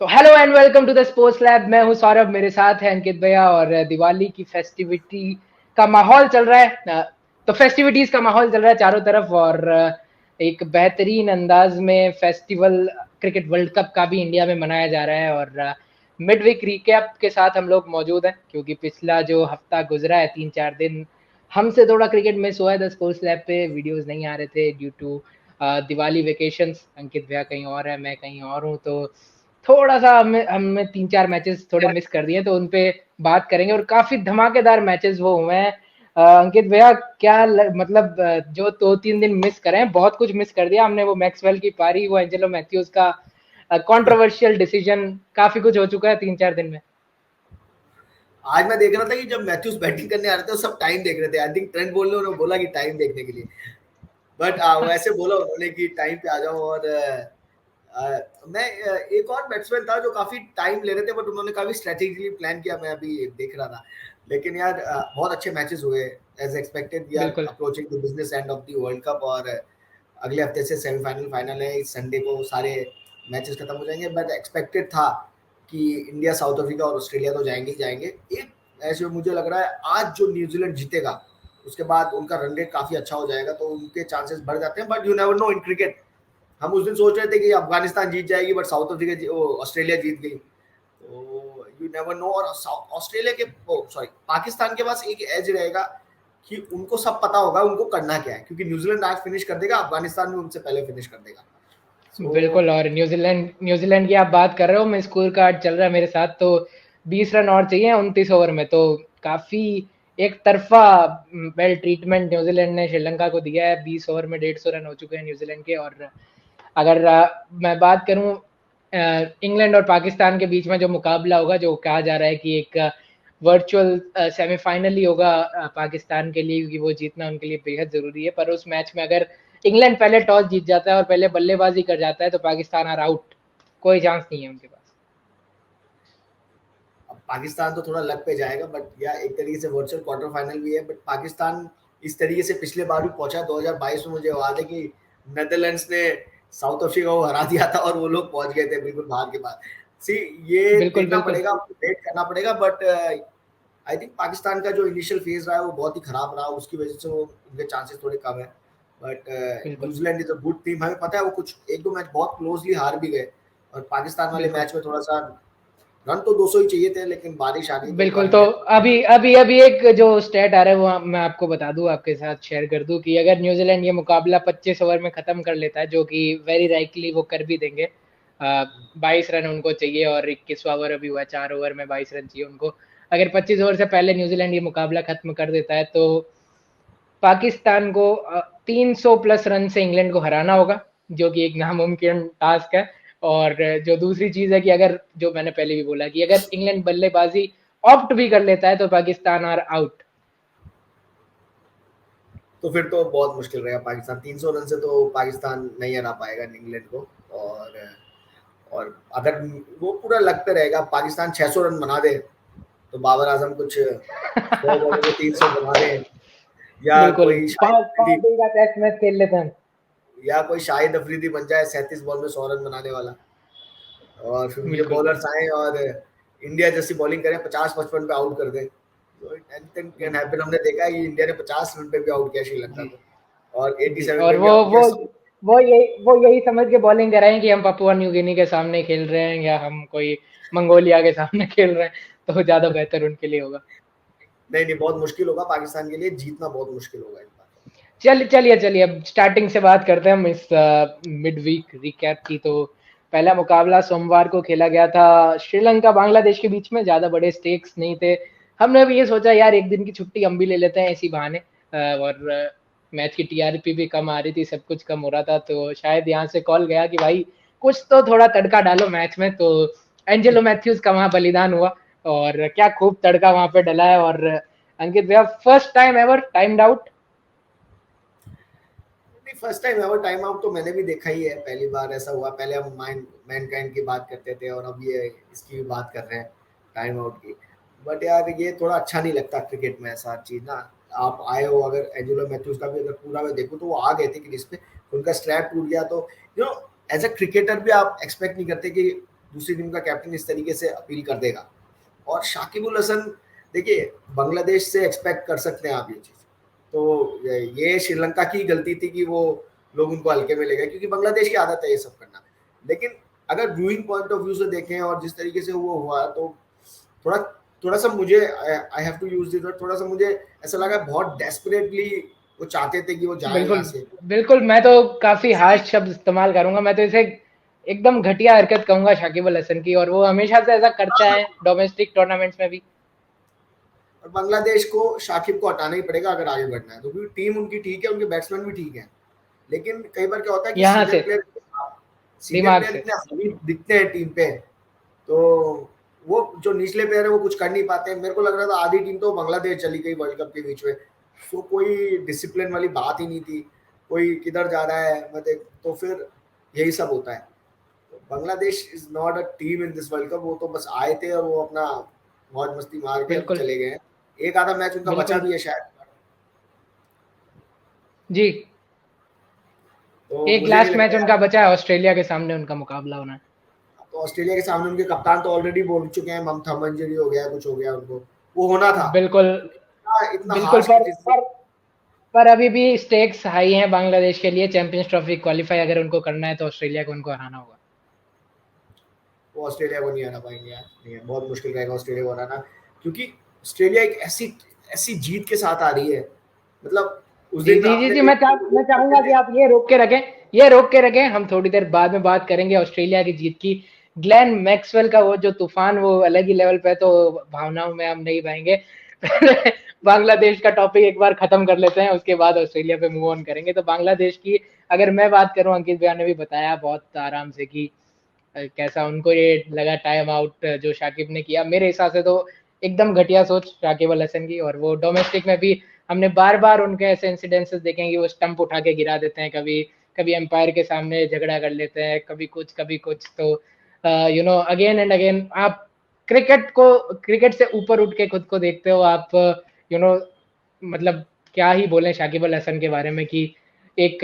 तो hello and welcome to the sports lab. मैं हूं सौरभ, मेरे साथ है अंकित भैया। और दिवाली की फेस्टिविटी का माहौल चल रहा है। तो फेस्टिविटीज का माहौल चल रहा है चारों तरफ। और एक बेहतरीन अंदाज में फेस्टिवल क्रिकेट वर्ल्ड कप का भी इंडिया में मनाया जा रहा है। और मिड वीक रिकैप के साथ हम लोग मौजूद हैं, क्योंकि पिछला जो हफ्ता गुजरा है 3-4 दिन हमसे थोड़ा क्रिकेट मिस हुआ है। द स्पोर्ट्स लैब पे वीडियोस नहीं आ रहे थे ड्यू टू दिवाली वेकेशंस। अंकित भैया कहीं और है, मैं कहीं और हूँ, तो थोड़ा सा हमने 3-4 मैचेस थोड़े मिस कर दिए, तो उन पे बात करेंगे। और काफी धमाकेदार मैचेस वो हुए हैं। अंकित भैया, मतलब जो 2-3 दिन मिस करे हैं, बहुत कुछ मिस कर दिया हमने। वो मैक्सवेल की पारी, वो एंजेलो मैथ्यूज का कंट्रोवर्शियल डिसीजन, काफी कुछ हो चुका है 3-4 दिन में। आज मैं देख रहा था कि जब मैथ्यूज बैटिंग करने आ रहे थे तो सब टाइम देख रहे थे। आई थिंक ट्रेंट बोल्ट ने बोला कि टाइम देखने के लिए, बट वैसे बोला उन्होंने कि टाइम पे आ जाओ। और एक और बैट्समैन था जो काफी टाइम ले रहे थे, बट उन्होंने काफी स्ट्रेटेजिकली प्लान किया। मैं अभी देख रहा था, लेकिन यार बहुत अच्छे मैचेस हुए। एज एक्सपेक्टेड वी आर बिल्कुल। Approaching the business end of the world cup. और अगले हफ्ते से सेमीफाइनल फाइनल है। इस संडे को सारे मैचेस खत्म हो जाएंगे, बट एक्सपेक्टेड था कि इंडिया, साउथ अफ्रीका और ऑस्ट्रेलिया तो जाएंगे ही जाएंगे। एक ऐसे मुझे लग रहा है आज जो न्यूजीलैंड जीतेगा उसके बाद उनका रन रेट काफी अच्छा हो जाएगा, तो उनके चांसेस बढ़ जाते हैं। But you never know in cricket. हम उस दिन सोच रहे थे कि अफगानिस्तान जीत जाएगी, बट साउथ अफ्रीका ऑस्ट्रेलिया जीत गई, तो यू नेवर नो। और ऑस्ट्रेलिया के सॉरी पाकिस्तान के पास एक एज रहेगा कि उनको सब पता होगा उनको करना क्या है, क्योंकि न्यूजीलैंड आज फिनिश कर देगा, अफगानिस्तान भी उनसे पहले फिनिश कर देगा। सो बिल्कुल। और न्यूजीलैंड न्यूजीलैंड की आप बात कर रहे हो, मैं स्कोर कार्ड चल रहा है मेरे साथ, तो 20 रन और चाहिए 29 ओवर में। तो काफी एक तरफा वेल ट्रीटमेंट न्यूजीलैंड ने श्रीलंका को दिया है। 20 ओवर में 150 रन हो चुके हैं न्यूजीलैंड के। और अगर मैं बात करूं इंग्लैंड और पाकिस्तान के बीच में जो मुकाबला होगा, जो कहा जा रहा है कि एक वर्चुअल सेमीफाइनल ही होगा पाकिस्तान के लिए, क्योंकि वो जीतना उनके लिए बेहद जरूरी है। पर उस मैच में अगर इंग्लैंड पहले टॉस जीत जाता है और पहले बल्लेबाजी कर जाता है, तो पाकिस्तान आर आउट। कोई चांस नहीं है उनके पास। अब पाकिस्तान तो थोड़ा लक पे जाएगा, बट या एक तरीके से वर्चुअल क्वार्टर फाइनल भी है। बट पाकिस्तान इस तरीके से पिछले बार भी पहुंचा 2022 में। मुझे याद है कि नेदरलैंड्स ने साउथ अफ्रीका को हरा दिया था और वो लोग पहुंच गए थे बिल्कुल बाहर के बाद। सी ये बिल्कुल देखना बिल्कुल। पड़ेगा, वेट करना पड़ेगा। बट आई थिंक पाकिस्तान का जो इनिशियल फेज रहा है वो बहुत ही खराब रहा, उसकी वजह से वो उनके चांसेस थोड़े कम है। बट बिल्कुल New Zealand is a good team. हमें पता है वो कुछ एक दो मैच बहुत क्लोजली हार भी गए, और पाकिस्तान वाले बिल्कुल मैच में थोड़ा सा रन तो 200 ही चाहिए थे, लेकिन बारिश आ गई तो बिल्कुल। रन तो गए। अभी अभी अभी एक जो स्टेट आ रहा है वो मैं आपको बता दूं, आपके साथ शेयर कर दूं, कि अगर न्यूजीलैंड ये मुकाबला 25 ओवर में खत्म कर लेता है, जो कि वेरी लाइकली वो कर भी देंगे। 22 रन उनको चाहिए और 21वां ओवर अभी हुआ है, 4 ओवर में 22 रन चाहिए उनको। अगर 25 ओवर से पहले न्यूजीलैंड ये मुकाबला खत्म कर देता है, तो पाकिस्तान को 300+ रन से इंग्लैंड को हराना होगा, जो कि एक नामुमकिन टास्क है। और जो दूसरी चीज है कि अगर, जो मैंने पहले भी बोला, कि अगर इंग्लैंड बल्लेबाजी ऑप्ट भी कर लेता है, तो पाकिस्तान आर आउट। तो फिर तो बहुत मुश्किल रहेगा। पाकिस्तान 300 रन से तो पाकिस्तान नहीं हरा पाएगा इंग्लैंड को। और अगर वो पूरा लग पे रहेगा, पाकिस्तान 600 रन बना दे, तो बाबर आजम कुछ 100 बॉलों में 300 बना दे, या बिल्कुल। कोई शाहिद पांच पांच अफरीदी, दिन का टेस्ट मैच खेल लेते हैं। बन जाए 37 बॉल में 100 रन बनाने वाला, और फिर उनके बिल्कुल। बॉलर्स आए और इंडिया जैसी बॉलिंग करें, 50-55 पे आउट कर दे, तो एनीथिंग कैन हैपन। हमने देखा है कि इंडिया ने 50 रन पे भी आउट किया श्रीलंका जी को, और जी। 87 और पे भी वो आउट वो किया। वो यही समझ के बॉलिंग कराएं कि हम पपुआ न्यू गिनी के सामने खेल रहे हैं, या हम कोई मंगोलिया के सामने खेल रहे हैं, तो ज्यादा बेहतर उनके लिए होगा। नहीं नहीं, बहुत मुश्किल होगा पाकिस्तान के लिए, जीतना बहुत मुश्किल होगा इस बार। चलिए अब स्टार्टिंग से बात करते हैं हम इस मिड वीक रिकैप की। तो पहला मुकाबला सोमवार को खेला गया था श्रीलंका बांग्लादेश के बीच में। ज्यादा बड़े स्टेक्स नहीं थे। हमने भी ये सोचा यार एक दिन की छुट्टी हम भी ले लेते हैं इसी बहाने। और मैच की टीआरपी भी कम आ रही थी, सब कुछ कम हो रहा था, तो शायद यहाँ से कॉल गया कि भाई कुछ तो थोड़ा तड़का डालो मैच में। तो एंजेलो मैथ्यूज का वहां बलिदान हुआ, और क्या खूब तड़का वहां पे डला है। और अंकित भैया, first time ever timed out. नहीं, first time ever time out तो मैंने भी देखा ही है, पहली बार ऐसा हुआ। पहले हम मैनकाइंड की बात करते थे, और अब ये इसकी भी बात कर रहे हैं, टाइम आउट की। बट यार ये थोड़ा अच्छा नहीं लगता क्रिकेट में ऐसा चीज ना। आप आए हो, अगर एंजेलो मैथ्यूज का भी अगर पूरा मैं देखूं तो वो आ गए थे क्रीज पे, उनका स्ट्रैप टूट गया, तो you know as a cricketer भी आप एक्सपेक्ट नहीं करते कि दूसरी टीम का कैप्टन इस तरीके से अपील कर देगा। और शाकिब उल हसन, देखिए बांग्लादेश से एक्सपेक्ट कर सकते हैं आप ये चीज़। तो ये श्रीलंका की गलती थी कि वो लोग उनको हल्के में ले गए, क्योंकि बांग्लादेश की आदत है ये सब करना। लेकिन अगर व्यूइंग पॉइंट ऑफ व्यू से देखें और जिस तरीके से वो हुआ, तो थोड़ा थोड़ा सा मुझे, I have to use this word, थोड़ा सा मुझे ऐसा लगा बहुत डेस्परेटली वो चाहते थे कि वो जाए बिल्कुल यहाँ से। बिल्कुल, मैं तो काफी हार्श शब्द इस्तेमाल करूंगा, मैं तो इसे एकदम घटिया हरकत कहूंगा शाकिब अल हसन की, और वो हमेशा से ऐसा करता है डोमेस्टिक टूर्नामेंट्स में भी। और बांग्लादेश को शाकिब को हटाना ही पड़ेगा अगर आगे बढ़ना है, तो क्योंकि टीम उनकी ठीक है, उनके बैट्समैन भी ठीक है। लेकिन कई बार क्या होता है कि यहाँ से सीनियर दिमाग प्लेयर से इतने हावी दिखते हैं टीम पे, तो वो जो निचले प्लेयर है वो कुछ कर नहीं पाते। मेरे को लग रहा था आधी टीम तो बांग्लादेश चली गई वर्ल्ड कप के बीच में, तो कोई डिसिप्लिन वाली बात ही नहीं थी, कोई किधर जा रहा है मतलब, तो फिर यही सब होता है। तो Bangladesh is not a team in this world cup, वो तो बस आए थे और वो अपना मौज मस्ती मार के अब बिल्कुल चले गए हैं। एक आधा मैच उनका बचा बिल्कुल भी है शायद। जी, तो एक मुझे नहीं लास्ट मैच लगता उनका यार। बचा है, ऑस्ट्रेलिया के सामने उनका मुकाबला होना है। तो ऑस्ट्रेलिया के सामने उनके कप्तान तो ऑलरेडी बोल चुके हैं, थंब इंजरी हो गया, कुछ हो गया उनको, वो होना था। बिल्कुल इतना बिल्कुल, हार्श पर क्रिटिसिज्म। पर अभी भी स्टेक्स हाई हैं बांग्लादेश के लिए, चैंपियंस ट्रॉफी क्वालिफाई अगर उनको करना है तो ऑस्ट्रेलिया को उनको हराना होगा। वो ऑस्ट्रेलिया को नहीं हरा पाएंगे यार, नहीं है, बहुत मुश्किल रहेगा ऑस्ट्रेलिया को हराना, क्योंकि ऑस्ट्रेलिया एक ऐसी ऐसी जीत के साथ आ रही है। मतलब उस जी दिन जी जी आपने जी, देखा मैं चाहूंगा कि आप ये रोक के रखें, ये रोक के रखें, हम थोड़ी देर बाद में बात करेंगे ऑस्ट्रेलिया की जीत की। ग्लेन मैक्सवेल का वो जो तूफान, वो अलग ही लेवल पे है, तो भावनाओं में हम नहीं बहेंगे। बांग्लादेश का टॉपिक एक बार खत्म कर लेते हैं, उसके बाद ऑस्ट्रेलिया पे मूव ऑन करेंगे। तो बांग्लादेश की अगर मैं बात करूं, अंकित भैया ने भी बताया बहुत आराम से कि कैसा उनको ये लगा टाइम आउट जो शाकिब ने किया। मेरे हिसाब से तो एकदम घटिया सोच शाकिब अल हसन की, और वो डोमेस्टिक में भी हमने बार बार उनके ऐसे इंसिडेंसेस देखे हैं कि वो स्टंप उठा के गिरा देते हैं, कभी कभी एम्पायर के सामने झगड़ा कर लेते हैं, कभी कुछ। तो अगेन एंड अगेन आप क्रिकेट से ऊपर उठ के खुद को देखते हो आप, यू नो मतलब क्या ही बोलें शाकिब अल हसन के बारे में कि एक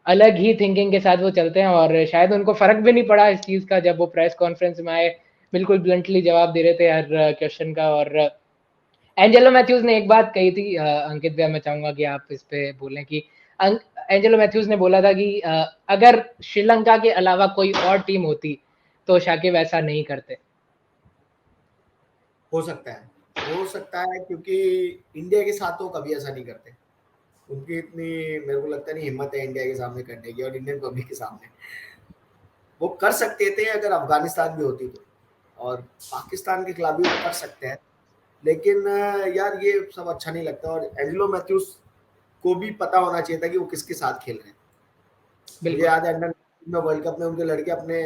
अलग ही थिंकिंग के साथ वो चलते हैं, और शायद उनको फर्क भी नहीं पड़ा इस चीज का, जब वो प्रेस कॉन्फ्रेंस में आए बिल्कुल ब्लंटली जवाब दे रहे थे हर क्वेश्चन का। और एंजेलो मैथ्यूज ने एक बात कही थी, अंकित भैया मैं चाहूंगा कि आप इस पे बोलें कि एंजेलो मैथ्यूज ने बोला था कि अगर श्रीलंका के अलावा कोई और टीम होती तो शाकिब ऐसा नहीं करते। हो सकता है, हो सकता है, क्योंकि इंडिया के साथ तो कभी ऐसा नहीं करते। उनकी इतनी, मेरे को लगता नहीं हिम्मत है इंडिया के सामने करने की और इंडियन पब्लिक के सामने। वो कर सकते थे अगर अफगानिस्तान भी होती तो, और पाकिस्तान के खिलाफ भी वो कर सकते हैं। लेकिन यार ये सब अच्छा नहीं लगता, और एंजेलो मैथ्यूज को भी पता होना चाहिए था कि वो किसके साथ खेल रहे हैं। मुझे बिल्कुल याद है अंडर में वर्ल्ड कप में उनके लड़के अपने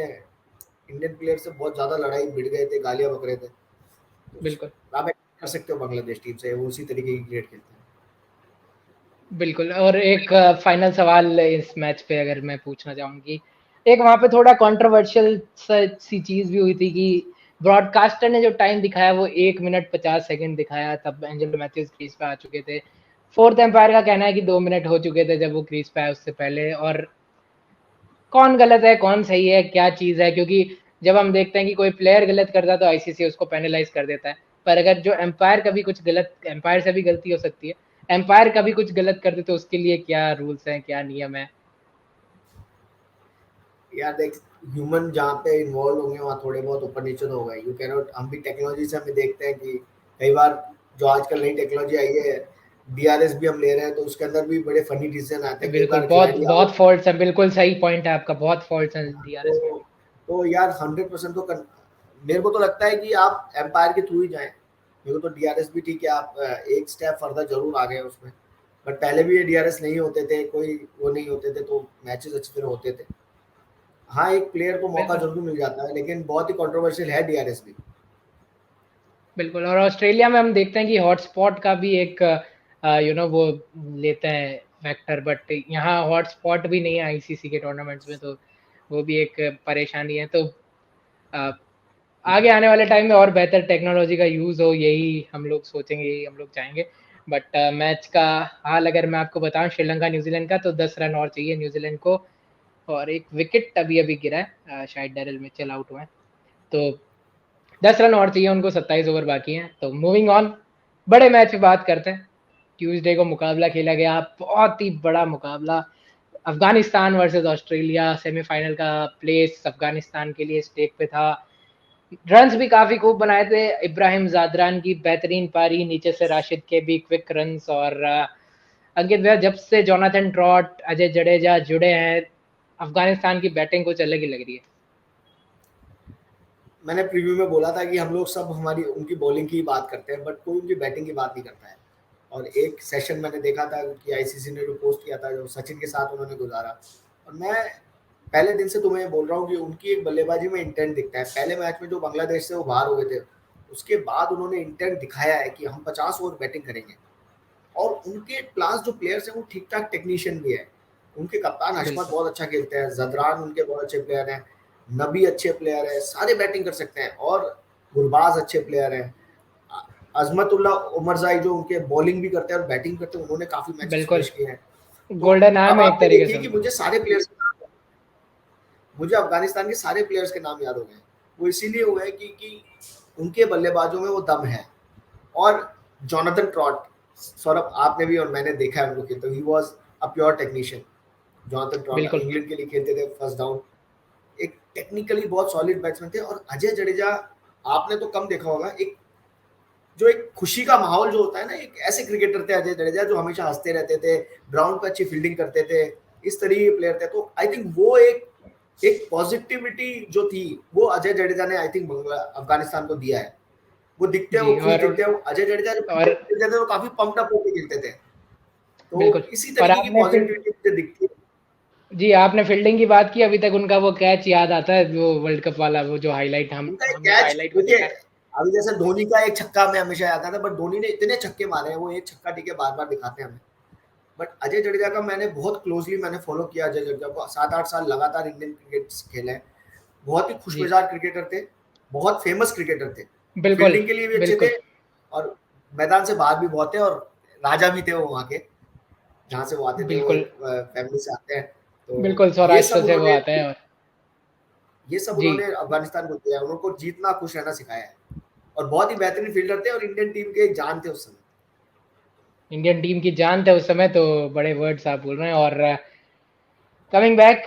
इंडियन प्लेयर से बहुत ज्यादा लड़ाई भिड़ गए थे, गालियां बक रहे थे। बिल्कुल तो आप कर सकते हो बांग्लादेश टीम से, वो उसी तरीके की क्रिकेट खेलते हैं। बिल्कुल। और एक फाइनल सवाल इस मैच पे अगर मैं पूछना चाहूंगी, एक वहां पे थोड़ा कंट्रोवर्शियल सी चीज भी हुई थी कि ब्रॉडकास्टर ने जो टाइम दिखाया वो 1 मिनट 50 सेकंड दिखाया, तब एंजेलो मैथ्यूज क्रीज पे आ चुके थे। फोर्थ एम्पायर का कहना है कि 2 मिनट हो चुके थे जब वो क्रीज पे आए उससे पहले। और कौन गलत है कौन सही है क्या चीज है, क्योंकि जब हम देखते हैं कि कोई प्लेयर गलत करता है तो आईसीसी उसको पेनलाइज कर देता है, पर अगर जो एम्पायर कभी कुछ गलत, एम्पायर से भी गलती हो सकती है, एम्पायर कभी कुछ गलत कर दे तो उसके लिए क्या रूल्स हैं क्या नियम है। यार देख, ह्यूमन जहाँ पे इन्वॉल्व होंगे वहाँ थोड़े बहुत ऊपर नीचे तो होगा। यू कैन नॉट, हम भी टेक्नोलॉजी से हमें देखते हैं कि कई बार जो आजकल नई टेक्नोलॉजी आई है, डीआरएस भी हम ले रहे हैं, तो उसके अंदर भी बड़े फनी डिसीजन आते हैं कई बिल्कुल, बार, बहुत खिलाड़ी बहुत आउट। फॉल्ट्स है, बिल्कुल सही पॉइंट है आपका, बहुत फॉल्ट्स हैं डीआरएस में तो भी। तो यार 100% तो मेरे को तो लगता है कि आप एम्पायर के थ्रू ही जाएं। मेरे को तो डीआरएस भी ठीक है, आप एक स्टेप फर्दर जरूर आ गए उसमें, बट पहले भी ये डीआरएस नहीं होते थे, कोई वो नहीं होते थे, तो मैचेस अच्छी तरह होते थे। हाँ, एक प्लेयर को मौका बिल्कुल जरूर मिल जाता है, लेकिन बहुत ही कंट्रोवर्शियल है डीआरएस भी। बिल्कुल। और ऑस्ट्रेलिया में हम देखते हैं कि हॉटस्पॉट का भी एक वो लेते हैं फैक्टर, बट यहाँ हॉटस्पॉट भी नहीं है आईसीसी के टूर्नामेंट्स में, तो वो भी एक परेशानी है। तो अ, आगे आने वाले टाइम में और बेहतर टेक्नोलॉजी का यूज हो, यही हम लोग सोचेंगे, यही हम लोग चाहेंगे। बट मैच का हाल अगर मैं आपको बताऊं, श्रीलंका न्यूजीलैंड का, तो 10 रन और चाहिए न्यूजीलैंड को, और एक विकेट अभी अभी गिरा है, शायद डेरिल मिचेल आउट हुआ है। तो 10 रन और चाहिए उनको, 27 ओवर बाकी हैं। तो मूविंग ऑन, बड़े मैच पे बात करते हैं। ट्यूसडे को मुकाबला खेला गया, बहुत ही बड़ा मुकाबला, अफगानिस्तान वर्सेस ऑस्ट्रेलिया। सेमीफाइनल का प्लेस अफगानिस्तान के लिए स्टेक पे था। रन्स भी काफी खूब बनाए थे, इब्राहिम जादरान की बेहतरीन पारी, नीचे से राशिद के भी क्विक रन्स, और अंकित भैया जब से जोनाथन ट्रॉट, अजय जडेजा जुड़े हैं, अफगानिस्तान की बैटिंग कुछ अलग ही लग रही है। मैंने प्रीव्यू में बोला था कि हम लोग सब हमारी उनकी बॉलिंग की बात करते हैं, बट कोई उनकी बैटिंग की बात नहीं करता है। और एक सेशन मैंने देखा था कि आईसीसी ने जो पोस्ट किया था, जो सचिन के साथ उन्होंने गुजारा, और मैं पहले दिन से तुम्हें बोल रहा हूँ कि उनकी एक बल्लेबाजी में इंटेंट दिखता है। पहले मैच में जो बांग्लादेश से वो बाहर हो गए थे, उसके बाद उन्होंने इंटेंट दिखाया है कि हम 50 ओवर बैटिंग करेंगे। और उनके प्लास जो प्लेयर्स हैं वो ठीक ठाक टेक्नीशियन भी है। उनके कप्तान हशमत बहुत अच्छा खेलते हैं, जदरान उनके बहुत अच्छे प्लेयर हैं, नबी अच्छे प्लेयर है, सारे बैटिंग कर सकते हैं, और गुरबाज अच्छे प्लेयर हैं। अजमतुल्ला उमरजाई जो उनके बॉलिंग भी करते हैं और बैटिंग करते हैं, उन्होंने काफी मैचेस बिल्कुल, फिनिश किए हैं। तो गोल्डन आर्म अब है एक आपने तरीके देखिए से कि उनका। मुझे अफगानिस्तान के सारे प्लेयर्स के नाम याद हो गए। वो इसीलिए हुए कि उनके बल्लेबाजों में वो दम है। और जोनाथन ट्रॉट, सौरभ आपने भी और मैंने देखा है उनको खेलते, he was a pure technician. Jonathan trout बिल्कुल इंग्लैंड के लिए खेलते थे, फर्स्ट डाउन, एक टेक्निकली बहुत सॉलिड बैट्समैन थे। और अजय जडेजा, आपने तो कम देखा होगा, एक जो एक खुशी का माहौल जो होता है ना, एक ऐसे क्रिकेटर थे अजय जडेजा जो हमेशा हंसते रहते थे, ग्राउंड पे अच्छी फील्डिंग करते थे, इस तरीके के प्लेयर थे। तो आई थिंक वो एक एक पॉजिटिविटी जो थी, वो अजय जडेजा ने आई थिंक अफगानिस्तान को दिया है। वो दिखते हैं, वो जी। खुश दिखते हैं। अजय जडेजा जब और खेलते थे तो काफी पम्प्ड अप होकर खेलते थे। तो बिल्कुल। इसी और तरीके की आपने फिर, पॉजिटिविटी मुझे दिखती है। जी आपने फील्डिंग की बात की, अभी तक उनका वो कैच याद आता है, वो वर्ल्ड कप वाला, वो जो हाईलाइट उनका एक हमने तो कैच हाईलाइट में देखिए, देखा है। अभी जैसे धोनी का एक छक्का मैं हमेशा याद आता था, बट धोनी ने इतने छक्के मारे हैं, वो एक छक्का ठीक है बार बार दिखाते हैं हमें। बट अजय जडेजा का मैंने बहुत क्लोजली मैंने फॉलो किया। अजय जडेजा को 7-8 साल लगातार इंडियन क्रिकेट खेले हैं। बहुत ही खुश जी मिजाज क्रिकेटर थे, बहुत फेमस क्रिकेटर थे, बिल्कुल फील्डिंग के लिए भी अच्छे बिल्कुल थे, और मैदान से बाहर भी बहुत थे, और राजा भी थे वो वहाँ के, जहाँ से वो आते थे, वो बिल्कुल एक फैमिली से आते हैं। तो बिल्कुल, ये सौराष्ट्र सब से वो उन्होंने आता है। और ये सब जी, उन्होंने अफगानिस्तान को दिया है, उनको जीतना खुश रहना सिखाया है। और बहुत ही बेहतरीन फील्डर थे, और इंडियन टीम के एक जान थे उस समय। इंडियन टीम की जान थे उस समय, तो बड़े वर्ड्स आप बोल रहे हैं। और कमिंग बैक,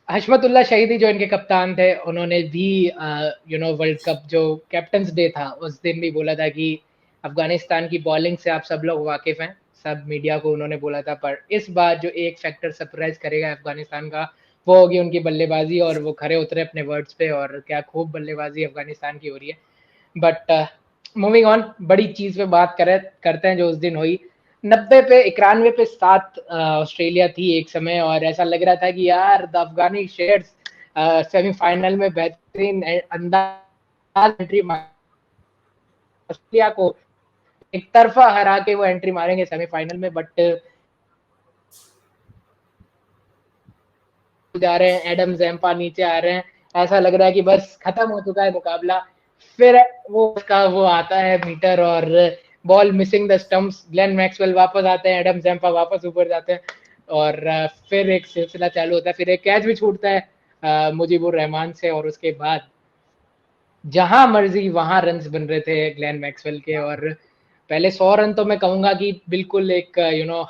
हशमतुल्ला शहीदी जो इनके कप्तान थे, उन्होंने भी वर्ल्ड कप जो कैप्टन्स डे था उस दिन भी बोला था कि अफगानिस्तान की बॉलिंग से आप सब लोग वाकिफ हैं, सब मीडिया को उन्होंने बोला था। पर इस बार जो एक फैक्टर सरप्राइज करेगा अफगानिस्तान का, वो होगी उनकी बल्लेबाजी। और वो खरे उतरे अपने वर्ड्स पे, और क्या खूब बल्लेबाजी अफगानिस्तान की हो रही है। बट मूविंग ऑन, बड़ी चीज पे बात करते हैं जो उस दिन हुई। 91 पे 7 ऑस्ट्रेलिया थी एक समय, और ऐसा लग रहा था कि यार द अफगानी शेयर्स सेमीफाइनल में बेहतरीन अंदाज एंट्री ऑस्ट्रेलिया को एक तरफा हरा के वो एंट्री मारेंगे सेमीफाइनल में। बट जा रहे हैं, एडम जैम्पा नीचे आ रहे हैं, ऐसा लग रहा है कि बस खत्म हो चुका है मुकाबला। फिर वो उसका वो आता है मीटर, और ball missing the stumps, Glenn Maxwell वापस आते हैं, एडम जैम्पा वापस ऊपर जाते हैं, और फिर एक सिलसिला चालू होता है। फिर एक कैच भी छूटता है मुजीबुर रहमान से, और उसके बाद जहां मर्जी वहां रन्स बन रहे थे ग्लेन मैक्सवेल के। और पहले 100 रन तो मैं कहूंगा कि बिल्कुल एक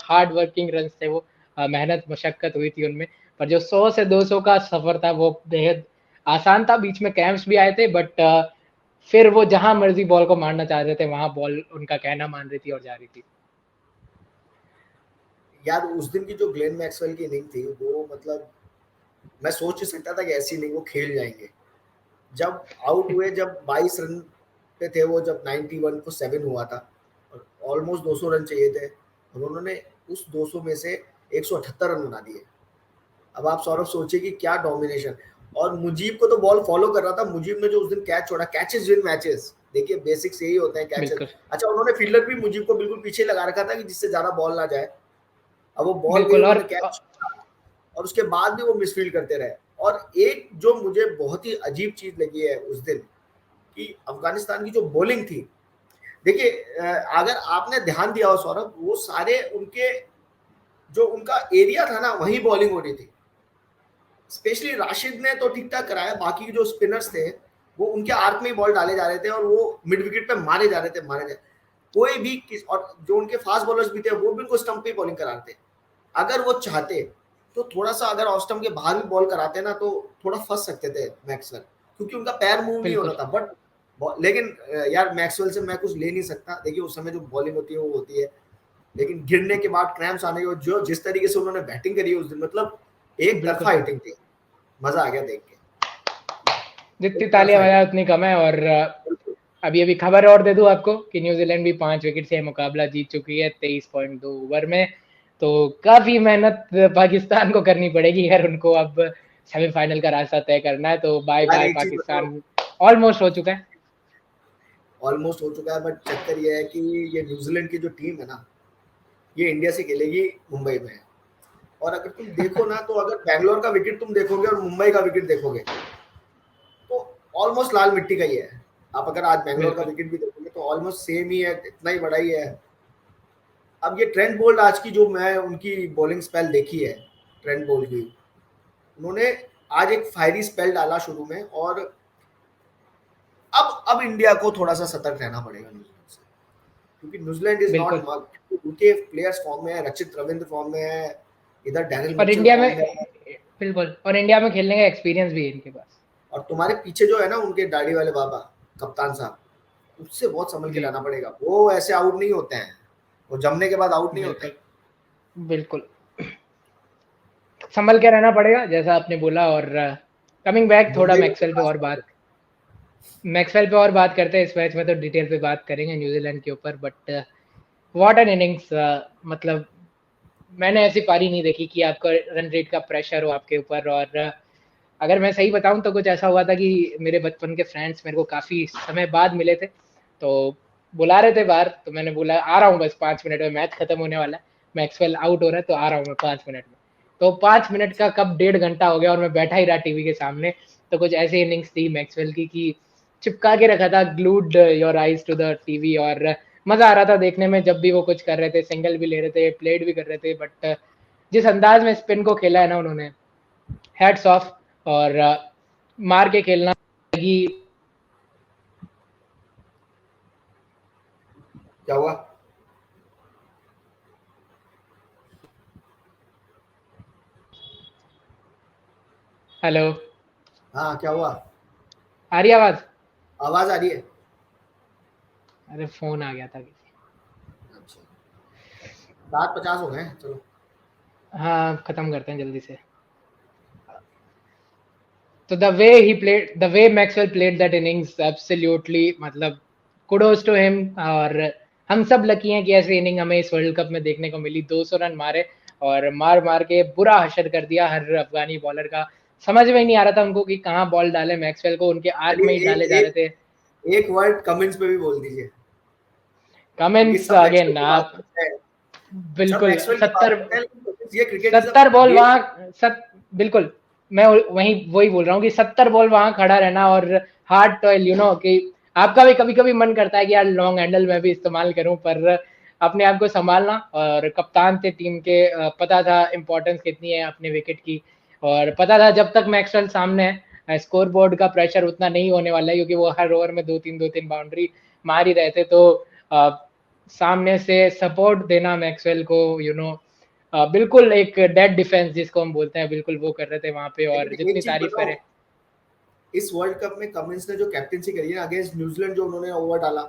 हार्ड वर्किंग रन थे वो, मेहनत मशक्कत हुई थी उनमें। पर जो 100 से 200 का सफर था वो बेहद आसान था, बीच में कैंप्स भी आए थे, बट फिर वो जहां मर्जी बॉल को मारना चाह रहे थे, वहां बॉल उनका कहना मान रही थी और जा रही थी। यार उस दिन की जो ग्लेन मैक्सवेल की इनिंग थी, वो मतलब मैं सोच ही सकता था कि ऐसी इनिंग वो खेल जाएंगे। जब आउट हुए, जब 22 रन पे थे वो, जब 91 को 7 हुआ था, और ऑलमोस्ट 200 रन चाहिए थे, और उन्होंने उस 200 में से 178 रन बना दिए। अब आप सौरभ सोचिए कि क्या डोमिनेशन। और मुजीब को तो बॉल फॉलो कर रहा था, मुजीब ने जो उस दिन कैच छोड़ा, कैचेस विन मैचेस, देखिए बेसिक्स यही होते हैं, कैचेस। बिल्कुल अच्छा, उन्होंने फील्डर भी मुजीब को बिल्कुल पीछे लगा रखा था कि जिससे ज्यादा बॉल ना जाए। अब वो बॉल गई, बिल्कुल। उन्होंने कैच, और उसके बाद भी वो मिसफील्ड करते रहे। और एक जो मुझे बहुत ही अजीब चीज लगी है उस दिन, कि अफगानिस्तान की जो बॉलिंग थी, देखिए अगर आपने ध्यान दिया हो सौरभ, वो सारे उनके जो उनका एरिया था ना, वही बॉलिंग हो रही थी। स्पेशली राशिद ने तो ठीक ठाक कराया, बाकी जो स्पिनर्स थे वो उनके आर्क में ही बॉल डाले जा रहे थे और वो मिड विकेट पे मारे जा रहे थे। कोई भी और जो उनके फास्ट बॉलर्स भी थे वो भी उनको स्टंप पे बॉलिंग कराते। अगर वो चाहते तो थोड़ा सा अगर ऑफ स्टंप के बाहर भी बॉल कराते ना तो थोड़ा फंस सकते थे मैक्सवेल, क्योंकि उनका पैर मूव नहीं हो बिल्कुल रहा था। बट लेकिन यार मैक्सवेल से मैं कुछ ले नहीं सकता। देखिए उस समय जो बॉलिंग होती है वो होती है, लेकिन गिरने के बाद क्रैम्प्स आने के बाद जो जिस तरीके से उन्होंने बैटिंग करी है उस दिन, मतलब एक बिल्कुल। तरफा हिटिंग थी, मजा आ गया देख के। जितनी एक तरफा तालियां बजाए हिटिंग। उतनी कम है। और अभी अभी खबर और दे दूं आपको कि न्यूजीलैंड भी 5 विकेट से मुकाबला जीत चुकी है 23.2 ओवर में। तो काफी मेहनत पाकिस्तान को करनी पड़ेगी अगर उनको अब सेमीफाइनल का रास्ता तय करना है। तो बाय यार बाय एक चीज बताओ, पाकिस्तान ऑलमोस्ट हो चुका है। ऑलमोस्ट हो चुका है, बट चक्कर ये है कि ये न्यूजीलैंड की जो टीम है ना, ये इंडिया से खेलेगी मुंबई में। और अगर तुम देखो ना तो अगर बैंगलोर का विकेट तुम देखोगे और मुंबई का विकेट देखोगे तो ऑलमोस्ट लाल मिट्टी का ही है। आप अगर आज बैंगलोर का बिल्कुल विकेट भी देखोगे तो ऑलमोस्ट सेम ही है, इतना ही बड़ा ही है। अब ये ट्रेंट बोल्ट आज की जो मैं उनकी बॉलिंग स्पेल देखी है, ट्रेंट बोल्ट की, उन्होंने आज एक फायरी स्पेल डाला शुरू में। और अब इंडिया को थोड़ा सा सतर्क रहना पड़ेगा न्यूजीलैंड से, क्योंकि न्यूजीलैंड इज नॉट बिल्कुल। मग। उनके प्लेयर्स फॉर्म में है, रचित रविंद्र फॉर्म में है, इधर डैरिल और मिचेल इंडिया में फॉर्म में है। बिल्कुल, और इंडिया में खेलने का एक्सपीरियंस भी है इनके पास। और तुम्हारे पीछे जो है ना उनके दाढ़ी वाले बाबा, कप्तान साहब, उससे बहुत संभल के जी लाना पड़ेगा। वो ऐसे आउट नहीं होते हैं, वो जमने के बाद आउट नहीं होते। बिल्कुल बिल्कुल, संभल के रहना पड़ेगा जैसा आपने बोला। और कमिंग बैक थोड़ा मुंबई में मैक्सवेल पे और बात, मैक्सवेल पे और बात करते हैं। इस मैच में तो डिटेल पे बात करेंगे न्यूजीलैंड के ऊपर। बट व्हाट एन इनिंग्स, मतलब मैंने ऐसी पारी नहीं देखी कि आपका रन रेट का प्रेशर हो आपके ऊपर। और अगर मैं सही बताऊं तो कुछ ऐसा हुआ था कि मेरे बचपन के फ्रेंड्स मेरे को काफ़ी समय बाद मिले थे, तो बुला रहे थे बाहर। तो मैंने बोला आ रहा हूँ बस 5 मिनट में, मैच खत्म होने वाला है, मैक्सवेल आउट हो रहा है तो आ रहा हूँ मैं 5 मिनट में। तो 5 मिनट का कब 1.5 घंटा हो गया और मैं बैठा ही रहा टीवी के सामने। तो कुछ ऐसी इनिंग्स थी मैक्सवेल की कि चिपका के रखा था, glued your eyes to the TV. और मजा आ रहा था देखने में जब भी वो कुछ कर रहे थे, सिंगल भी ले रहे थे, प्लेड भी कर रहे थे। बट जिस अंदाज में स्पिन को खेला है ना उन्होंने, हेड्स ऑफ। और मार के खेलना लगी। क्या हुआ? हेलो, हाँ क्या हुआ? आ रही आवाज? आवाज आ रही है। अरे फोन आ गया था किसी। अच्छा, 7:50 हो गए, चलो। हाँ खत्म करते हैं जल्दी से। तो the way Maxwell played that innings absolutely, मतलब कुडोज टू हिम। और हम सब लकी हैं कि ऐसी इनिंग हमें इस वर्ल्ड कप में देखने को मिली। 200 रन मारे और मार मार के बुरा हशर कर दिया हर अफगानी बॉलर का। समझ में ही नहीं आ रहा था उनको कि कहाँ बॉल डाले मैक्सवेल को, उनके आर्क में ही चलिए डाले एक जा रहे एक थे। एक वर्ड कमेंट्स पे भी बोल दीजिए, क्योंकि कमेंस सब मैक्सवेल अगेन की बात आप, करते हैं। सब बिल्कुल मैक्सवेल की बात 70, करते हैं, लेकिन ये cricket is a 70 ball game. वहां बिल्कुल। मैं वही बोल रहा हूँ कि 70 बॉल वहां खड़ा रहना और हार्ड टॉयल, यू नो कि आपका भी कभी कभी मन करता है कि यार लॉन्ग हैंडल मैं भी इस्तेमाल करूं, पर अपने आप को संभालना। और कप्तान थे टीम के, पता था इंपॉर्टेंस कितनी है अपने विकेट की। और पता था जब तक मैक्सवेल सामने है स्कोर बोर्ड का प्रेशर उतना नहीं होने वाला है, क्योंकि वो हर ओवर में 2-3 बाउंड्री मार ही रहे थे। तो सामने से सपोर्ट देना मैक्सवेल को, बिल्कुल एक डेड डिफेंस जिसको हम बोलते हैं, बिल्कुल वो कर रहे थे वहां पे। और लेकिन जितनी एक चीज तारीफ बताओ, करे। इस वर्ल्ड कप में कमिंस ने जो कैप्टनसी करी है अगेंस्ट न्यूजीलैंड, जो उन्होंने ओवर डाला,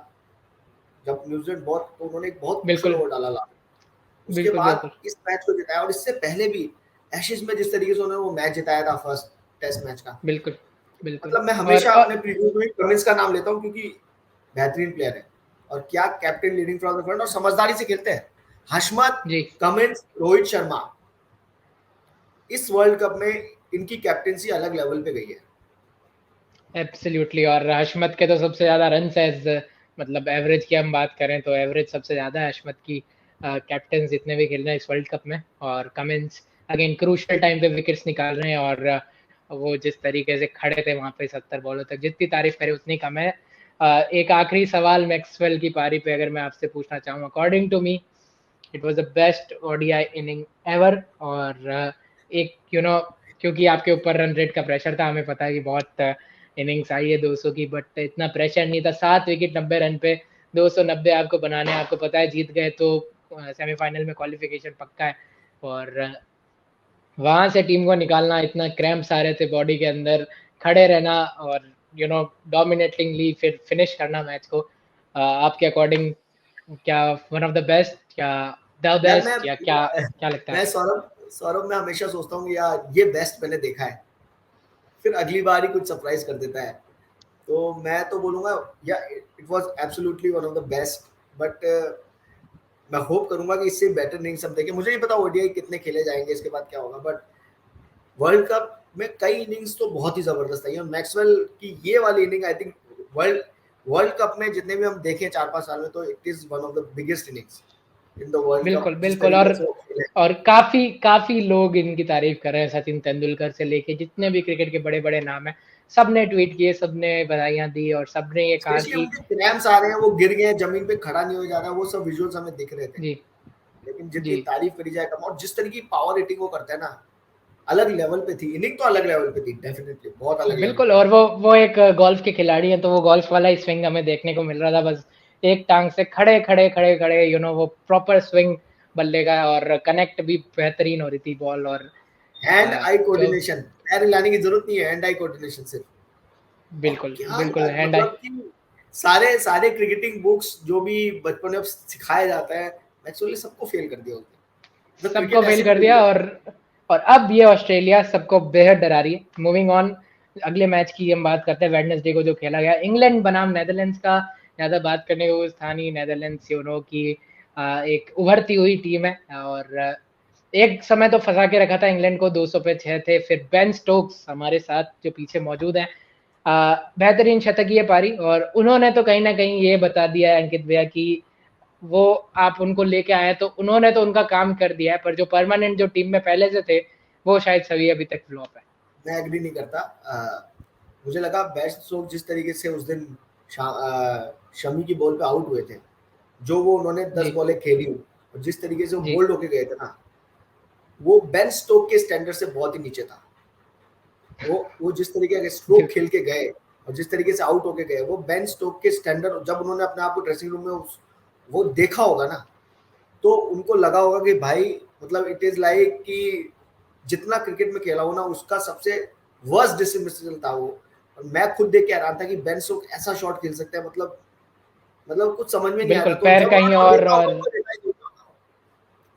जब न्यूजीलैंड बहुत, तो उन्होंने एक बहुत क्रूशियल बिल्कुल ओवर डाला उसके बिल्कुल बाद बिल्कुल इस मैच को जिताया। और इससे पहले भी एशेज में जिस तरीके से उन्होंने वो मैच जिताया था, फर्स्ट टेस्ट मैच का, बिल्कुल बिल्कुल। मतलब मैं हमेशा अपने प्रीव्यू में कमिंस का नाम लेता हूँ, क्योंकि बेहतरीन प्लेयर है और क्या captain, leading from the front, और समझदारी से खेलते हैं। हशमत, जी कमिंस, रोहित शर्मा, इस वर्ल्ड कप में इनकी कैप्टनसी अलग लेवल पे गई है। एब्सोल्युटली। और हशमत के तो सबसे ज्यादा रन एज, मतलब एवरेज की हम बात करें तो एवरेज सबसे ज्यादा है हशमत की, कैप्टन जितने भी खेल रहे हैं इस वर्ल्ड कप में। और कमिंस अगेन क्रूशियल टाइम पे विकेट्स निकाल रहे हैं। और वो जिस तरीके से खड़े थे वहां पे 70 बॉलों तक, जितनी तारीफ करे उतनी कम है। एक आखिरी सवाल मैक्सवेल की पारी पे अगर मैं आपसे पूछना चाहूँ, according to me it was the best ODI inning ever. और एक क्योंकि आपके ऊपर रन रेट का प्रेशर था, हमें पता है कि बहुत इनिंग्स आई है 200 की, बट इतना प्रेशर नहीं था। 7 विकेट 90 रन पे 290 आपको बनाने, आपको पता है जीत गए तो सेमीफाइनल में क्वालिफिकेशन पक्का है। और वहां से टीम को निकालना, इतना क्रैम्प्स आ रहे थे बॉडी के अंदर, खड़े रहना और डोमिनेटिंगली फिर फिनिश करना मैच को। आपके अकॉर्डिंग क्या वन ऑफ द बेस्ट, क्या द यार बेस्ट, या क्या क्या लगता है मैं आपको? सौरभ सौरभ मैं हमेशा सोचता हूँ यार ये बेस्ट मैंने देखा है, फिर अगली बार ही कुछ सरप्राइज कर देता है। तो मैं तो बोलूंगा या it was absolutely one of the best, but मैं होप करूंगा कि इससे बेटर इनिंग्स सब देखें। मुझे नहीं पता ओडीआई कितने खेले जाएंगे, इसके बाद क्या होगा, बट वर्ल्ड कप में कई इनिंग्स तो बहुत ही जबरदस्त आई, और मैक्सवेल की ये वाली inning I think world world cup में जितने भी हम देखें 4-5 साल में, तो it is one of the biggest innings in the world बिल्कुल, कप, जिस बिल्कुल। तरीके से वो खेले। और काफ़ी काफ़ी लोग इनकी तारीफ़ कर रहे हैं, सचिन तेंदुलकर से लेके जितने भी क्रिकेट के बड़े-बड़े नाम हैं, सबने ट्वीट किए, सबने बधाइयाँ दी और सबने ये कहा स्पेशली कि उनके क्रैम्प्स आ रहे हैं, वो गिर गए, जमीन पे खड़ा नहीं हो जा रहा, वो सब विजुअल्स हमें दिख रहे थे। जी, लेकिन जी। जितनी तारीफ करी जाए कम, और जिस तरह की पावर हिटिंग वो करता है ना, अलग लेवल पे थी इनिंग, तो अलग लेवल पे थी डेफिनेटली, बहुत अलग लेवल बिल्कुल। पे और थी। वो एक गोल्फ के खिलाड़ी हैं, तो वो गोल्फ वाला ही स्विंग हमें देखने को मिल रहा था। बस एक टांग से खड़े खड़े खड़े खड़े वो प्रॉपर स्विंग बल्ले का, और कनेक्ट भी बेहतरीन हो रही थी बॉल। और हैंड आई जो कोऑर्डिनेशन, पैर हिलाने की जरूरत नहीं है, हैंड आई कोऑर्डिनेशन सिर्फ। और बिल्कुल, क्या बिल्कुल यार, हैंड आई, मतलब कि सारे सारे क्रिकेटिंग बुक्स जो भी बचपन में सिखाया जाता है, मैक्सवेल ने सबको फेल कर दिया उसने। तो सबको क्रिकेट फेल ऐसे भी कर नहीं दिया। है। और अब ये ऑस्ट्रेलिया सबको बेहद डरा रही है। मूविंग ऑन, अगले मैच की हम बात करते हैं, वेडनेसडे को जो खेला गया, इंग्लैंड बनाम नेदरलैंड्स का। ज्यादा बात करने को था नहीं, नेदरलैंड्स की एक उभरती हुई टीम है, और एक समय तो फंसा के रखा था इंग्लैंड को, 200 पे 6 थे। फिर बेन स्टोक्स हमारे साथ जो पीछे मौजूद हैं, बेहतरीन शतकीय पारी, और उन्होंने तो कहीं ना कहीं ये बता दिया है अंकित भैया कि वो आप उनको लेके आए तो उन्होंने तो उनका काम कर दिया है, पर जो परमानेंट जो टीम में पहले से थे, वो शायद सभी अभी तक फ्लॉप है। मैं एग्री नहीं करता। मुझे लगा बेस्ट स्ट्रोक जिस तरीके से उस दिन शमी की बॉल पे आउट हुए थे, जो वो उन्होंने 10 जी, बॉलें खेली, और जिस तरीके से वो जी। बोल्ड होके गए थे ना, वो बेन स्टोक के स्टैंडर्ड से बहुत ही नीचे था। वो जिस तरीके के स्ट्रोक बिल्कुल, खेल के गए और जिस तरीके से आउट होके गए, वो बेन स्टोक के स्टैंडर्ड, जब उन्होंने अपने आप को ड्रेसिंग रूम में वो देखा होगा ना, तो उनको लगा होगा कि भाई, मतलब इट इज लाइक कि जितना क्रिकेट में खेला हो ना, उसका सबसे वर्स्ट डिसमिसल था वो। और मैं खुद देख के हैरान था कि बेन स्टोक ऐसा शॉट खेल सकता है, मतलब कुछ समझ में नहीं आ बिल्कुल। रहा। तो पैर जब कहीं उन्होंने और। देखा होगा तो रियलाइज हो जाता,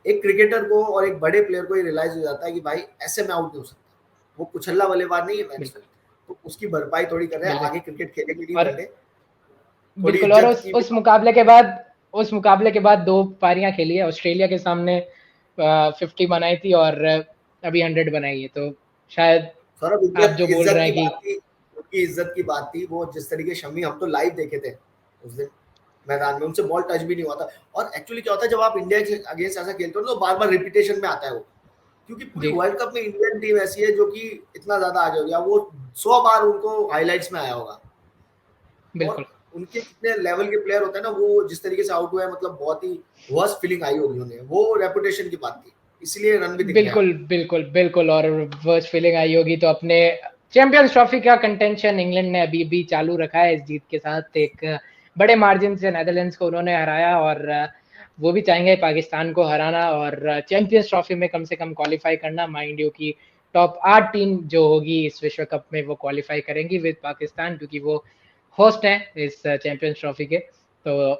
एक क्रिकेटर को और एक बड़े प्लेयर को ये रियलाइज हो जाता है कि भाई ऐसे में आउट नहीं हो सकता। वो कुछल्ला बल्लेबाज नहीं है मैक्सवेल, बिल्कुल, तो उसकी भरपाई थोड़ी कर रहे हैं, बिल्कुल। आगे क्रिकेट खेलेंगे नहीं और वनडे, थोड़ी बिल्कुल, और इज्जत उस की भी। उस मुकाबले के बाद, उस मुकाबले के बाद 2 पारियां खेली है ऑस्ट्रेलिया के सामने। 50 बनाई थी और अभी 100 बनाई है, तो शायद सौरभ, आप इज्जत जो बोल इज्जत रहे की हैं कि बात थी, उनकी इज्जत की बात थी। वो जिस तरीके शमी, हम तो लाइव देखे थे उस दिन मैदान में, उनसे बॉल टच भी नहीं हुआ था। और एक्चुअली क्या होता है, जब आप इंडिया के अगेंस्ट ऐसा खेलते हो तो बार बार रिपीटेशन में आता है वो, क्योंकि पूरी जी, वर्ल्ड कप में इंडियन टीम ऐसी है जो कि इतना ज्यादा आगे हो गया, वो 100 बार उनको हाईलाइट्स में आया होगा। बिल्कुल। और उनके जितने लेवल के प्लेयर होते हैं ना, वो जिस तरीके से आउट हुए हैं, मतलब बहुत ही वर्स्ट फीलिंग आई होगी उन्हें, वो रेपुटेशन की बात थी, इसलिए रन भी दिख गया। बिल्कुल, बिल्कुल, बिल्कुल। और वर्स्ट फीलिंग आई होगी तो अपने चैंपियंस ट्रॉफी का कंटेंशन इंग्लैंड ने अभी भी चालू रखा है इस जीत के साथ। एक बड़े मार्जिन से नेदरलैंड्स को उन्होंने हराया, और वो भी चाहेंगे पाकिस्तान को हराना और चैंपियंस ट्रॉफी में कम से कम क्वालिफाई करना। माइंड यू की टॉप 8 टीम जो होगी इस विश्व कप में, वो क्वालिफाई करेंगी विद पाकिस्तान, क्योंकि वो होस्ट हैं इस चैंपियंस ट्रॉफी के। तो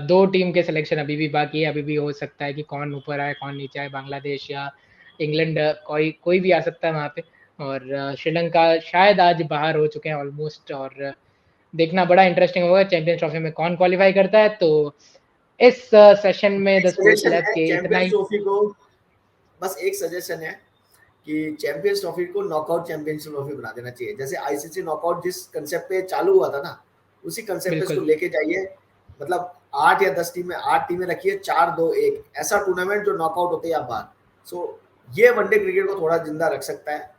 2 टीम के सिलेक्शन अभी भी बाकी है, अभी भी हो सकता है कि कौन ऊपर आए कौन नीचे आए, बांग्लादेश या इंग्लैंड, कोई कोई भी आ सकता है वहाँ पे। और श्रीलंका शायद आज बाहर हो चुके हैं ऑलमोस्ट। और देखना बड़ा इंटरेस्टिंग होगा चैंपियंस ट्रॉफी में कौन क्वालिफाई करता है। तो इस सेशन में एक द स्पोर्ट्स सजेशन लैब है के इतना चैंपियंस ही। ट्रॉफी को, बस एक सजेशन है कि चैंपियंस ट्रॉफी को नॉकआउट चैंपियंस ट्रॉफी बना देना चाहिए। जैसे आईसीसी नॉकआउट जिस कंसेप्ट पे चालू हुआ था ना, उसी कंसेप्ट पे इसको बिल्कुल, लेके जाइए। मतलब 8 या 10 टीमें, 8 टीमें रखिए, 4-2-1 ऐसा टूर्नामेंट जो नॉकआउट होते या बाहर। सो ये वनडे क्रिकेट को थोड़ा जिंदा रख सकता है,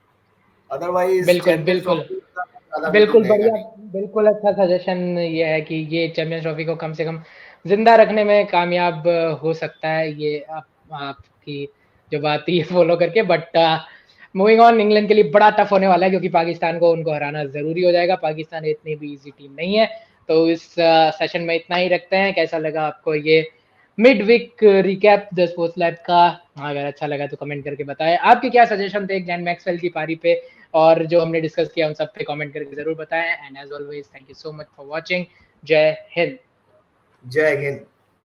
अदरवाइज बिल्कुल, चैंपियंस बिल्कुल, ट्रॉफी का ज्यादा वेटिंग बिल्कुल रहेगा बढ़िया, नहीं। बिल्कुल अच्छा सजेशन ये है कि ये चैंपियंस ट्रॉफी को कम से कम जिंदा रखने में कामयाब हो सकता है, ये आपकी जो बात थी फॉलो करके। बट मूविंग ऑन, इंग्लैंड के लिए बड़ा टफ होने वाला है क्योंकि पाकिस्तान को उनको हराना जरूरी हो जाएगा। पाकिस्तान इतनी भी इजी टीम नहीं है। तो इस सेशन में इतना ही रखते हैं। कैसा लगा आपको ये mid week recap the sports lab का? अगर अच्छा लगा तो कमेंट करके बताएं। आपके क्या सजेशन थे ग्लैन मैक्सवेल की पारी पे और जो हमने डिस्कस किया उन सब पे कमेंट करके जरूर बताएं। And as always thank you so much for watching. जय हिंद। जय हिंद।